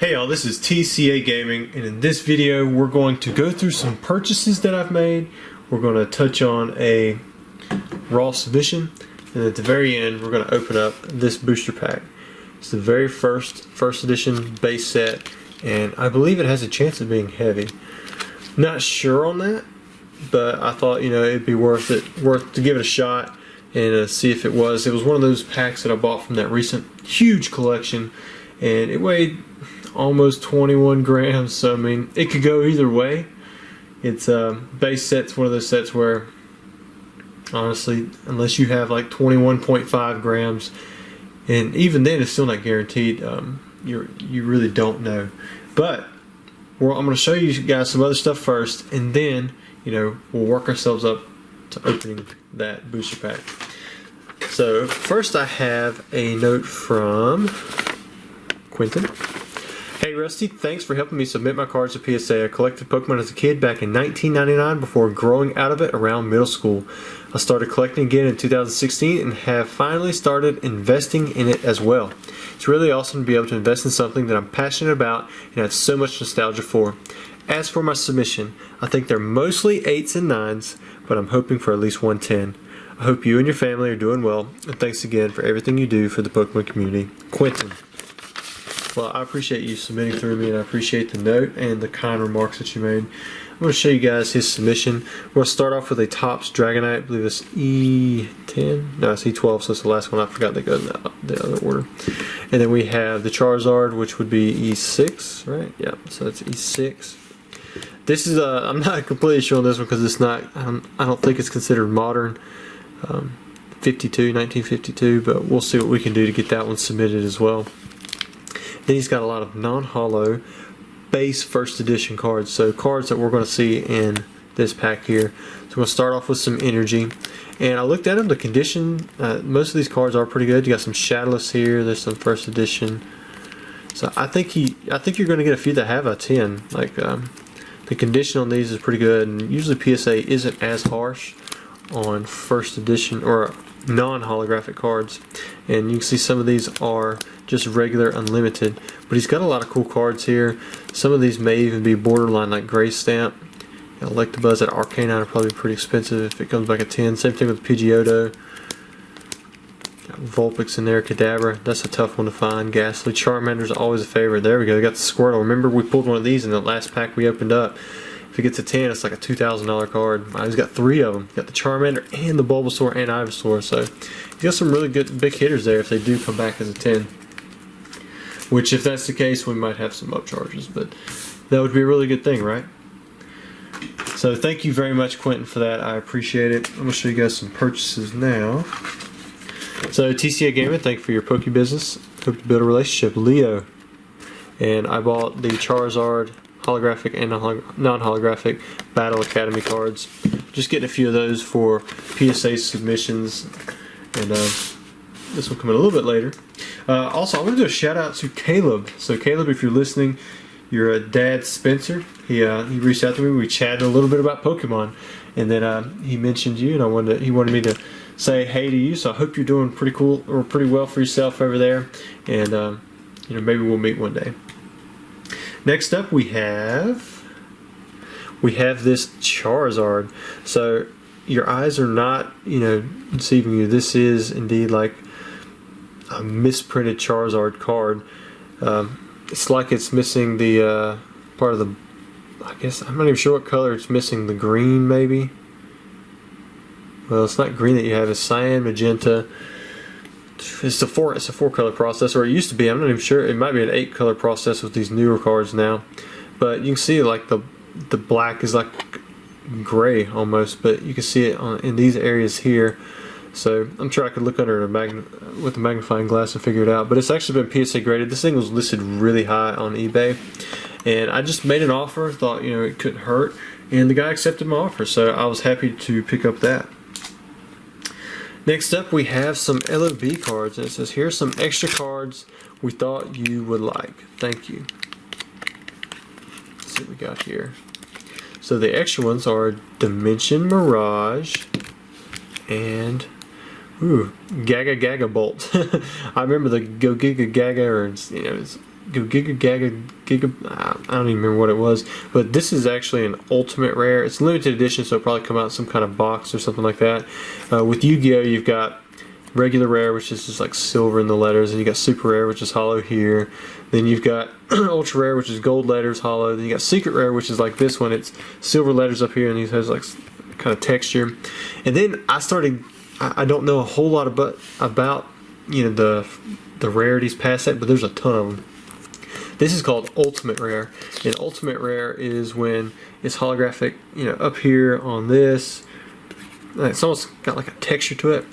Hey y'all, this is TCA Gaming, and in this video we're going to go through some purchases that I've made. We're going to touch on a raw submission, and at the very end we're going to open up this booster pack. It's the very first edition base set, and I believe it has a chance of being heavy. Not sure on that, but I thought, you know, it'd be worth to give it a shot and see if it was. It was one of those packs that I bought from that recent huge collection, and it weighed almost 21 grams, so I mean it could go either way. It's base set's one of those sets where honestly, unless you have like 21.5 grams, and even then it's still not guaranteed, you really don't know. But I'm going to show you guys some other stuff first, and then we'll work ourselves up to opening that booster pack. So first I have a note from Quentin. Hey Rusty, thanks for helping me submit my cards to PSA. I collected Pokemon as a kid back in 1999 before growing out of it around middle school. I started collecting again in 2016 and have finally started investing in it as well. It's really awesome to be able to invest in something that I'm passionate about and have so much nostalgia for. As for my submission, I think they're mostly 8s and 9s, but I'm hoping for at least 110. I hope you and your family are doing well, and thanks again for everything you do for the Pokemon community. Quentin. Well, I appreciate you submitting through me, and I appreciate the note and the kind remarks that you made. I'm going to show you guys his submission. We're going to start off with a Topps Dragonite. I believe it's E10. No, it's E12, so it's the last one. I forgot to go in the other order. And then we have the Charizard, which would be E6, right? Yeah, so it's E6. This is I'm not completely sure on this one because it's not. I don't think it's considered modern. 1952, but we'll see what we can do to get that one submitted as well. Then he's got a lot of non-holo base first edition cards, so cards that we're going to see in this pack here. So we're going to start off with some energy, and I looked at them. The condition, most of these cards are pretty good. You got some Shadowless here. There's some first edition. So I think you're going to get a few that have a 10. Like the condition on these is pretty good, and usually PSA isn't as harsh on first edition or non-holographic cards, and you can see some of these are just regular unlimited, but he's got a lot of cool cards here. Some of these may even be borderline like Gray Stamp. Electabuzz at Arcanine are probably pretty expensive if it comes back at 10. Same thing with Pidgeotto. Got Vulpix in there, Kadabra, that's a tough one to find. Ghastly, Charmander's always a favorite. There we go, they got the Squirtle. Remember we pulled one of these in the last pack we opened up. If it gets a 10, it's like a $2,000 card. He's got 3 of them. He's got the Charmander and the Bulbasaur and Ivysaur, so he's got some really good big hitters there if they do come back as a 10. Which, if that's the case, we might have some upcharges, but that would be a really good thing, right? So thank you very much, Quentin, for that. I appreciate it. I'm going to show you guys some purchases now. So TCA Gaming, thank you for your Poke business. Hope to build a relationship. Leo. And I bought the Charizard holographic and non-holographic Battle Academy cards. Just getting a few of those for PSA submissions, and this will come in a little bit later. Also, I want to do a shout out to Caleb. So Caleb, if you're listening, your dad Spencer, he reached out to me. We chatted a little bit about Pokemon, and then he mentioned you, and he wanted me to say hey to you. So I hope you're doing pretty cool or pretty well for yourself over there, and maybe we'll meet one day. Next up, we have this Charizard. So your eyes are not, deceiving you. This is indeed like a misprinted Charizard card. It's like it's missing the part of the. I guess I'm not even sure what color it's missing. The green, maybe. Well, it's not green that you have. It's cyan, magenta. It's a 4-color process, or it used to be. I'm not even sure. It might be an 8-color process with these newer cards now. But you can see like the black is like gray almost, but you can see it in these areas here. So I'm sure I could look under with a magnifying glass and figure it out. But it's actually been PSA graded. This thing was listed really high on eBay, and I just made an offer. Thought it couldn't hurt, and the guy accepted my offer. So I was happy to pick up that. Next up, we have some LOB cards, and it says, here's some extra cards we thought you would like. Thank you. Let's see what we got here. So the extra ones are Dimension Mirage and Gaga Bolt. I remember the Go Giga Gaga, or I don't even remember what it was, but this is actually an ultimate rare. It's limited edition, so it'll probably come out in some kind of box or something like that. With Yu-Gi-Oh, you've got regular rare, which is just like silver in the letters, and you got super rare, which is hollow here. Then you've got ultra rare, which is gold letters, hollow. Then you got secret rare, which is like this one. It's silver letters up here, and these has like kind of texture. And then I don't know a whole lot about the rarities past that, but there's a ton of them. This is called ultimate rare, and ultimate rare is when it's holographic, up here on this. It's almost got like a texture to it.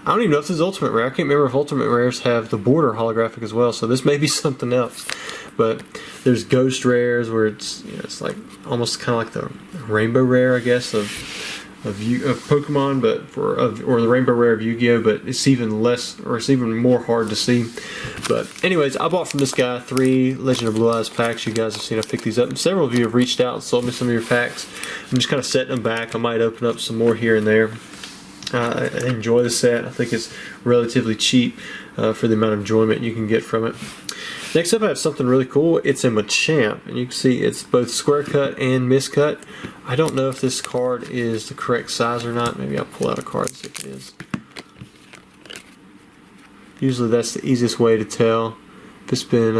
I don't even know if this is ultimate rare. I can't remember if ultimate rares have the border holographic as well, so this may be something else. But there's ghost rares where it's like almost kind of like the rainbow rare, I guess, of Pokemon, or the rainbow rare of Yu-Gi-Oh, but it's even less, or it's even more hard to see. But anyways, I bought from this guy 3 Legend of Blue Eyes packs. You guys have seen I picked these up, and several of you have reached out and sold me some of your packs. I'm just kind of setting them back. I might open up some more here and there. I enjoy the set. I think it's relatively cheap for the amount of enjoyment you can get from it. Next up, I have something really cool. It's a Machamp, and you can see it's both square cut and miscut. I don't know if this card is the correct size or not. Maybe I'll pull out a card and see if it is. Usually that's the easiest way to tell if it's been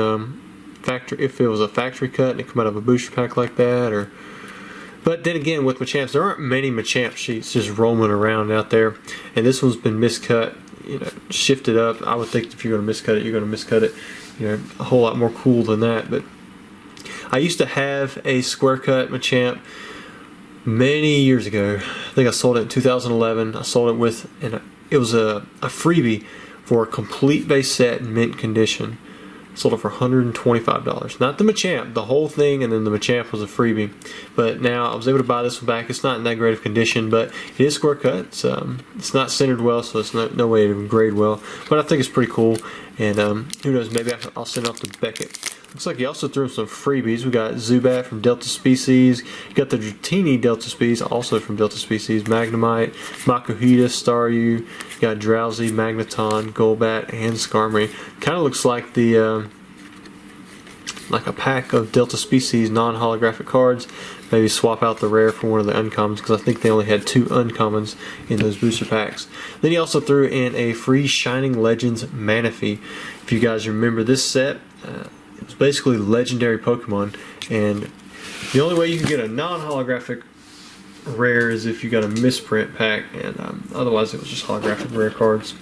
if it was a factory cut and it come out of a booster pack like that, But then again, with Machamps, there aren't many Machamp sheets just roaming around out there, and this one's been miscut, shifted up. I would think if you're going to miscut it, you're going to miscut it, a whole lot more cool than that. But I used to have a square cut Machamp many years ago. I think I sold it in 2011. I sold it it was a freebie for a complete base set in mint condition. Sold it for $125. Not the Machamp, the whole thing, and then the Machamp was a freebie. But now I was able to buy this one back. It's not in that great of condition, but it is square cut. It's not centered well, so it's no way to grade well. But I think it's pretty cool, and who knows, maybe I'll send it off to Beckett. Looks like he also threw some freebies. We got Zubat from Delta Species. You got the Dratini Delta Species, also from Delta Species. Magnemite, Makuhita, Staryu. You got Drowsy, Magneton, Golbat, and Skarmory. Kind of looks like like a pack of Delta Species non-holographic cards. Maybe swap out the rare for one of the uncommons, because I think they only had 2 uncommons in those booster packs. Then he also threw in a free Shining Legends Manaphy. If you guys remember this set, it was basically legendary Pokemon, and the only way you can get a non-holographic rare is if you got a misprint pack, and otherwise it was just holographic rare cards.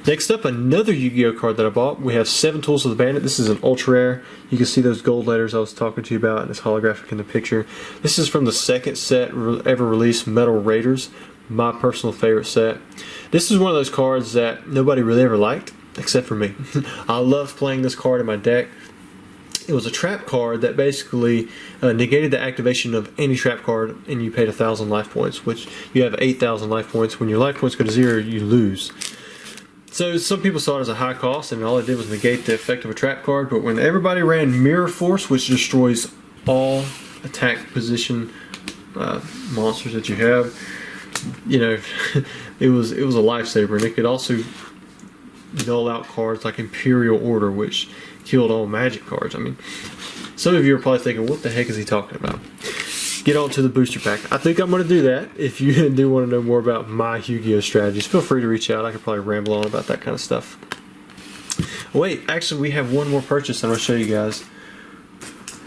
Next up, another Yu-Gi-Oh card that I bought. We have 7 Tools of the Bandit. This is an ultra rare. You can see those gold letters I was talking to you about, and it's holographic in the picture. This is from the second set ever released, Metal Raiders, my personal favorite set. This is one of those cards that nobody really ever liked, except for me. I loved playing this card in my deck. It was a trap card that basically negated the activation of any trap card, and you paid 1,000 life points, which you have 8,000 life points. When your life points go to 0, you lose. So some people saw it as a high cost, and all it did was negate the effect of a trap card. But when everybody ran Mirror Force, which destroys all attack position monsters that you have, it was a lifesaver. And it could also null out cards like Imperial Order, which killed all magic cards. I mean, some of you are probably thinking, what the heck is he talking about? Get on to the booster pack. I think I'm going to do that. If you do want to know more about my Yu-Gi-Oh strategies, feel free to reach out. I could probably ramble on about that kind of stuff. Wait, actually we have one more purchase I'm going to show you guys.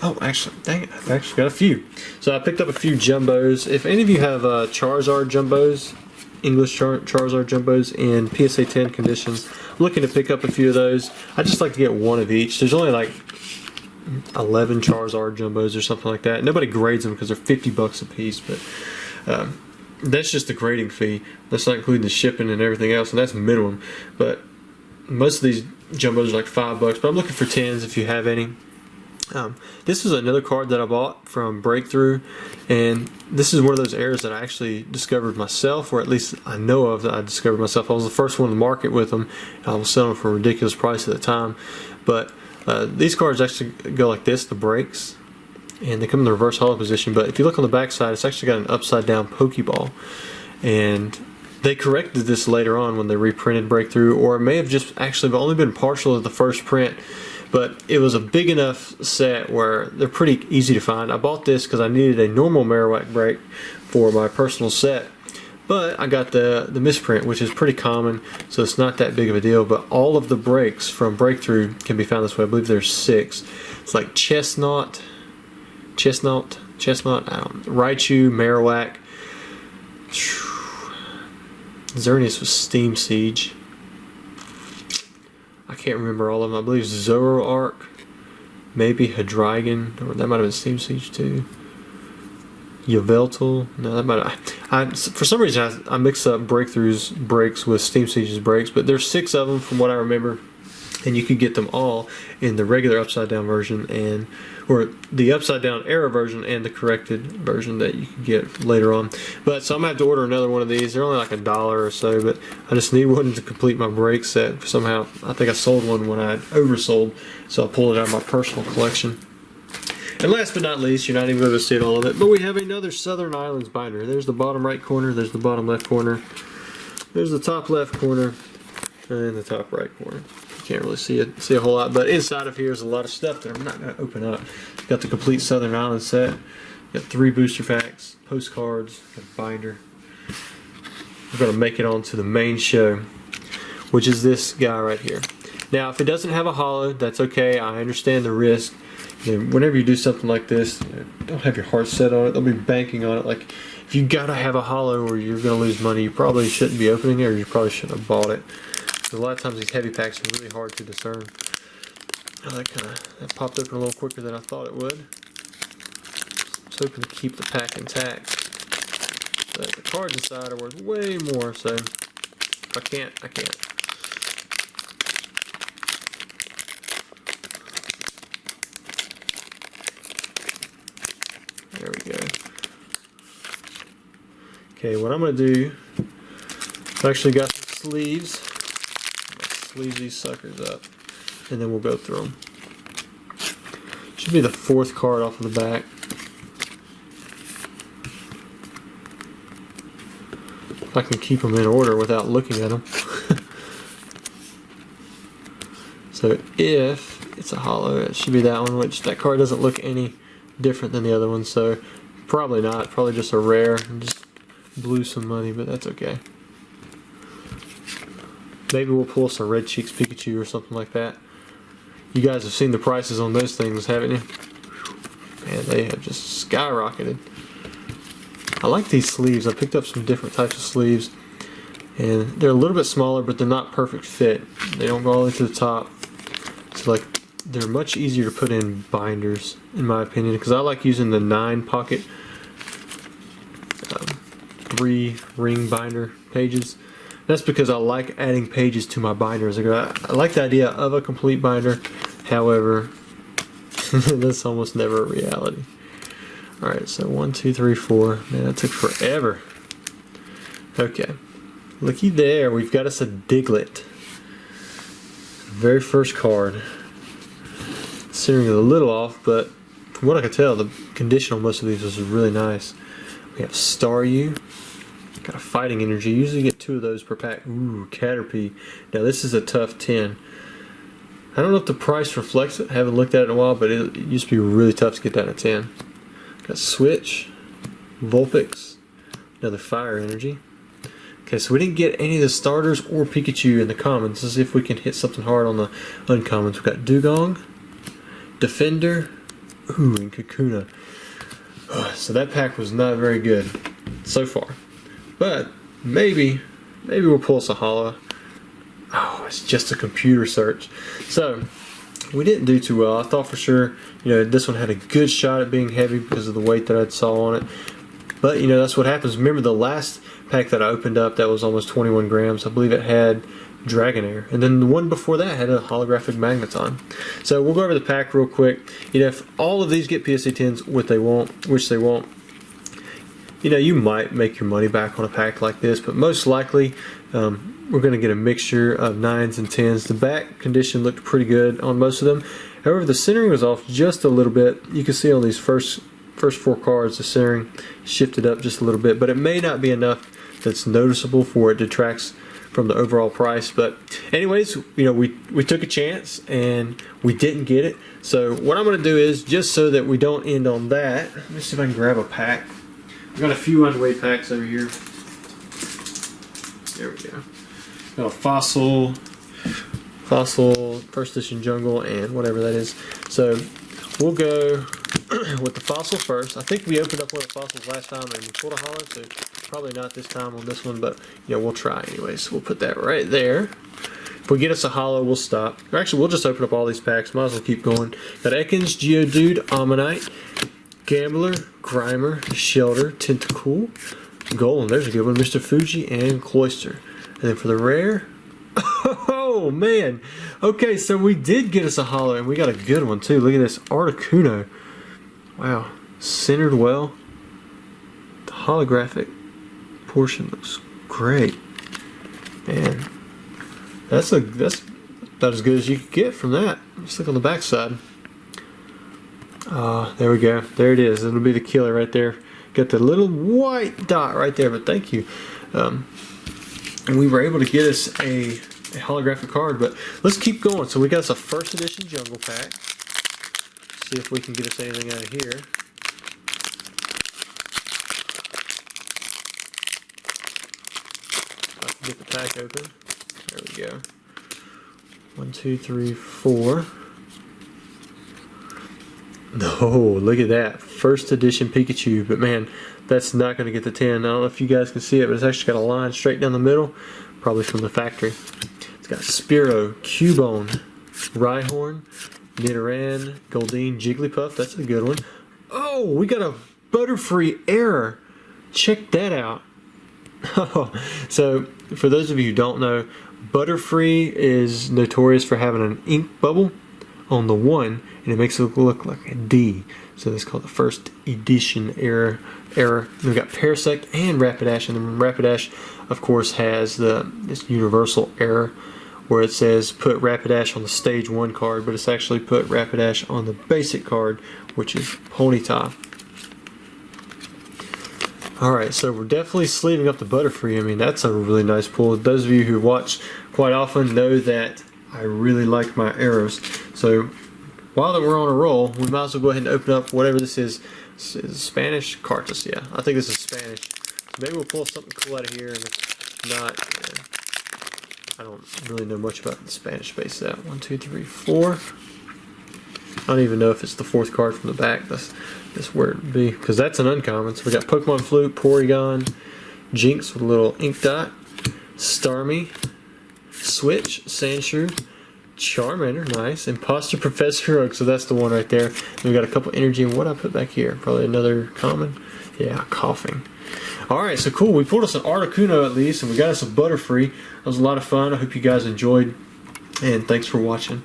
Oh, actually, dang it, I've actually got a few. So I picked up a few jumbos. If any of you have Charizard jumbos, English Charizard jumbos in PSA 10 condition, I'm looking to pick up a few of those. I just like to get one of each. There's only like 11 Charizard jumbos or something like that. Nobody grades them because they're $50 a piece, but that's just the grading fee. That's not including the shipping and everything else, and that's minimum. But most of these jumbos are like $5, but I'm looking for 10s if you have any. This is another card that I bought from Breakthrough, and this is one of those errors that I actually discovered myself, or at least I know of that I discovered myself. I was the first one to market with them. I was selling them for a ridiculous price at the time, but these cards actually go like this, the breaks, and they come in the reverse hollow position. But if you look on the back side, it's actually got an upside down Pokeball, and they corrected this later on when they reprinted Breakthrough, or it may have just actually only been partial of the first print. but it was a big enough set where they're pretty easy to find. I bought this because I needed a normal Marowak brake for my personal set, but I got the misprint, which is pretty common, so it's not that big of a deal. But all of the brakes from Breakthrough can be found this way. I believe there's 6. It's like Chestnut, I don't know, Raichu, Marowak. Xerneas was Steam Siege. I can't remember all of them. I believe Zoroark, maybe Hydreigon, or that might have been Steam Siege too. Yveltal, no, that might have. For some reason I mix up Breakthrough's brakes with Steam Siege's brakes, but there's 6 of them from what I remember, and you could get them all in the regular upside down version or the upside down error version and the corrected version that you can get later on. But so I'm gonna have to order another one of these. They're only like $1 or so, but I just need one to complete my brake set. Somehow I think I sold one when I had oversold, so I pulled it out of my personal collection. And last but not least, you're not even going to see all of it, but we have another Southern Islands binder. There's the bottom right corner, there's the bottom left corner, there's the top left corner, and the top right corner. You can't really see a whole lot, but inside of here is a lot of stuff that I'm not going to open up. Got the complete Southern Islands set, got 3 booster packs, postcards, got a binder. We're going to make it onto the main show, which is this guy right here. Now, if it doesn't have a holo, that's okay. I understand the risk. Whenever you do something like this, don't have your heart set on it. They'll be banking on it. Like, if you gotta have a holo or you're gonna lose money, you probably shouldn't be opening it, or you probably shouldn't have bought it. A lot of times these heavy packs are really hard to discern. Oh, that popped open a little quicker than I thought it would. I was hoping to keep the pack intact, but the cards inside are worth way more. So if I can't, I can't. There we go. Okay, what I'm going to do, I've actually got some sleeves. Sleeve these suckers up, and then we'll go through them. Should be the 4th card off of the back. If I can keep them in order without looking at them. So if it's a holo, it should be that one, which that card doesn't look any different than the other one, so probably not. Probably just a rare and just blew some money, but that's okay. Maybe we'll pull some Red Cheeks Pikachu or something like that. You guys have seen the prices on those things, haven't you? Man, they have just skyrocketed. I like these sleeves. I picked up some different types of sleeves, and they're a little bit smaller, but they're not perfect fit. They don't go all the way to the top. So like, they're much easier to put in binders, in my opinion, because I like using the 9 pocket 3 ring binder pages. That's because I like adding pages to my binders. I like the idea of a complete binder, however, that's almost never a reality. Alright, so 1, 2, 3, 4. Man, that took forever. Okay, looky there, we've got us a Diglett. Very first card. Centering it a little off, but from what I could tell, the condition on most of these was really nice. We have Staryu. Got a fighting energy. Usually get 2 of those per pack. Ooh, Caterpie. Now this is a tough 10. I don't know if the price reflects it. I haven't looked at it in a while, but it used to be really tough to get that in a 10. Got Switch, Vulpix, another fire energy. Okay, so we didn't get any of the starters or Pikachu in the commons. Let's see if we can hit something hard on the uncommons. We've got Dugong, Defender, ooh, and Kakuna. So that pack was not very good so far. But maybe we'll pull us a holo. Oh, it's just a computer search. So we didn't do too well. I thought for sure, this one had a good shot at being heavy because of the weight that I saw on it. But that's what happens. Remember the last pack that I opened up that was almost 21 grams. I believe it had Dragonair, and then the one before that had a holographic Magneton. So we'll go over the pack real quick. If all of these get PSA 10s, which they won't, you might make your money back on a pack like this, but most likely we're going to get a mixture of 9s and 10s. The back condition looked pretty good on most of them. However, the centering was off just a little bit. You can see on these first 4 cards, the centering shifted up just a little bit, but it may not be enough that's noticeable for it detracts from the overall price. But anyways, you know, we took a chance and we didn't get it. So what I'm going to do is, just so that we don't end on that, let me see if I can grab a pack. I've got a few underweight packs over here. There we go. Got a fossil first edition jungle, and whatever that is. So we'll go with the fossil first. I think we opened up one of the fossils last time and we pulled a holo, so probably not this time on this one, but you know, we'll try anyways. So we'll put that right there. If we get us a holo, we'll stop. Or actually, we'll just open up all these packs. Might as well keep going. Got Ekans, Geodude, Ammonite, Gambler, Grimer, Shelter, Tentacool, Golem, there's a good one, Mr. Fuji, and Cloyster. And then for the rare, oh man. Okay, so we did get us a holo, and we got a good one too. Look at this, Articuno. Wow, centered well. The holographic portion looks great. Man, that's about as good as you could get from that. Let's look on the back side. There we go. There it is. It'll be the killer right there. Got the little white dot right there, but thank you. And we were able to get us a holographic card, but let's keep going. So we got us a first edition jungle pack. See if we can get us anything out of here. I can get the pack open. There we go. 1, 2, 3, 4. No, look at that. First edition Pikachu. But man, that's not going to get the 10. I don't know if you guys can see it, but it's actually got a line straight down the middle. Probably from the factory. It's got Spearow, Cubone, Rhyhorn, Nidoran, Goldeen, Jigglypuff. That's a good one. Oh, we got a Butterfree error. Check that out. So, for those of you who don't know, Butterfree is notorious for having an ink bubble on the 1, and it makes it look like a D. So that's called the first edition error. We've got Parasect and Rapidash, and then Rapidash, of course, has this universal error where it says put Rapidash on the stage 1 card, but it's actually put Rapidash on the basic card, which is Ponyta. Alright, so we're definitely sleeving up the Butterfree. I mean, that's a really nice pull. Those of you who watch quite often know that I really like my arrows. So while that we're on a roll, we might as well go ahead and open up whatever this is. This is Spanish Cartas, yeah. I think this is Spanish. So maybe we'll pull something cool out of here, and if not, I don't really know much about the Spanish base set. 1, 2, 3, 4. I don't even know if it's the 4th card from the back. That's where it would be, because that's an uncommon. So we got Pokemon Flute, Porygon, Jinx with a little ink dot, Starmie, Switch, Sandshrew, Charmander, nice, Imposter Professor Oak, so that's the one right there. And we got a couple energy, and what I put back here? Probably another common. Yeah, Coughing. Alright, so cool. We pulled us an Articuno at least, and we got us a Butterfree. That was a lot of fun. I hope you guys enjoyed, and thanks for watching.